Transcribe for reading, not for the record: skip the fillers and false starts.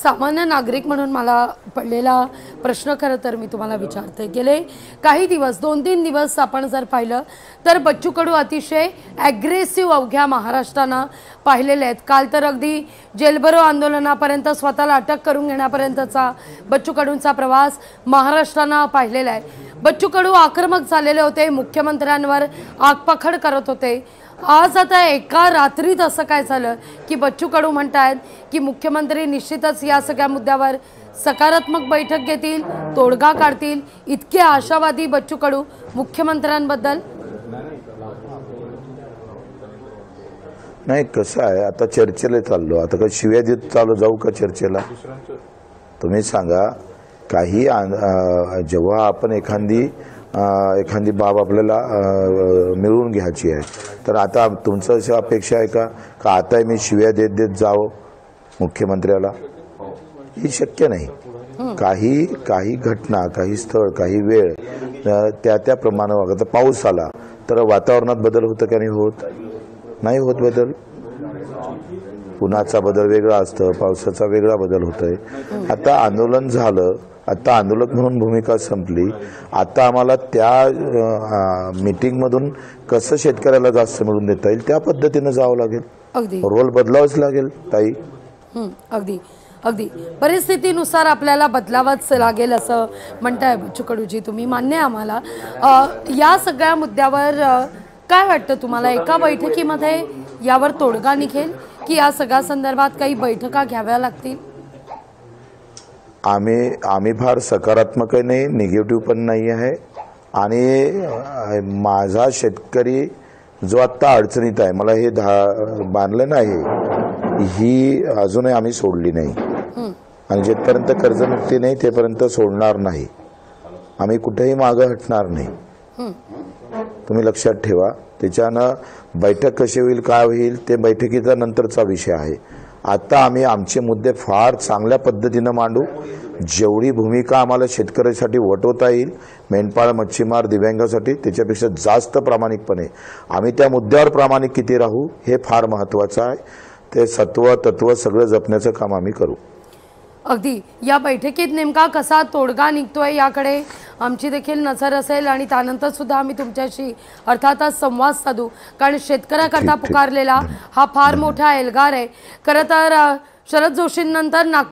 सामान्य नागरिक म्हणून मला पडलेला प्रश्न खरं तर मी तुम्हाला विचारते। गेले काही दिवस 2-3 दिवस आपण जर पाहिलं तर बच्चू कडू अतिशय ॲग्रेसिव्ह अवघ्या महाराष्ट्रानं पाहिलेले आहेत। काल तर अगदी जेलभरो आंदोलनापर्यंत स्वतःला अटक करून घेण्यापर्यंतचा बच्चू कडूंचा प्रवास महाराष्ट्रानं पाहिलेला आहे। बच्चू कडू आक्रमक झालेले होते, मुख्यमंत्र्यांवर आगपाखड करत होते। आज आता एका रात्रीत असं काय झालं की बच्चू कडू म्हणतायत की मुख्यमंत्री निश्चितच या सगळ्या मुद्द्यावर सकारात्मक बैठक घेतील, तोडगा काढतील। इतके आशावादी बच्चू कडू मुख्यमंत्र्यांबद्दल। नाही, कसं आहे, आता चर्चेला चाललो, आता का शिव्या देत चालू जाऊ का चर्चेला? तुम्ही सांगा, काही जेव्हा आपण एखादी बाब आपल्याला मिळवून घ्यायची आहे, तर आता तुमचं अशी अपेक्षा आहे का आता मी शिव्या देत देत जावं मुख्यमंत्र्याला? ही शक्य नाही। काही घटना, काही स्थळ, काही वेळ त्या प्रमाणे वागत। पाऊस आला तर वातावरणात बदल होतं का नाही होत? नाही होत बदल। उन्हाचा बदल वेगळा असतं, पावसाचा वेगळा बदल होतोय। आता आंदोलन झालं, आता आंदोलक म्हणून भूमिका संपली, आता आम्हाला त्या मीटिंगमधून कसं शेतकऱ्याला जास्त मिळून देता येईल त्या पद्धतीने जावं लागेल, रोल बदलावंच लागेल ताई। अगदी अगदी परिस्थितीनुसार आपल्याला बदलावंच लागेल असं म्हणताय बच्चू कडूजी तुम्ही, मान्य आहे आम्हाला। या सगळ्या मुद्द्यावर काय वाटतं तुम्हाला, एका बैठकीमध्ये यावर तोडगा निघेल की या सगळ्या संदर्भात काही बैठका घ्याव्या लागतील? आम्ही फार सकारात्मक नाही, निगेटिव्ह पण नाही आहे। आणि माझा शेतकरी जो आता अडचणीत आहे, मला हे बांधलं नाही, ही अजूनही आम्ही सोडली नाही। आणि जेपर्यंत कर्जमुक्ती नाही तेपर्यंत सोडणार नाही, आम्ही कुठेही मागं हटणार नाही। तुम्ही लक्षात ठेवा। त्याच्यानं बैठक कशी होईल, काय होईल ते बैठकीचा नंतरचा विषय आहे। आता आम्ही आमचे मुद्दे फार चांगल्या पद्धतीनं मांडू। जेवढी भूमिका आम्हाला शेतकऱ्यासाठी वटवता येईल, मेंढपाळ, मच्छीमार, दिव्यांगासाठी, त्याच्यापेक्षा जास्त प्रामाणिकपणे आम्ही त्या मुद्द्यावर प्रामाणिक किती राहू हे फार महत्त्वाचं आहे। ते सत्व तत्व सगळं जपण्याचं काम आम्ही करू। अगदी या बैठकीत नेमका कसा तोडगा निघतोय याकडे आमची देखील नजर असेल आणि त्यानंतर सुद्धा आम्ही तुमच्याशी अर्थातच संवाद साधू, कारण शेतकऱ्याकरता पुकारलेला हा फार मोठा एल्गार आहे। खरं तर शरद जोशींनंतर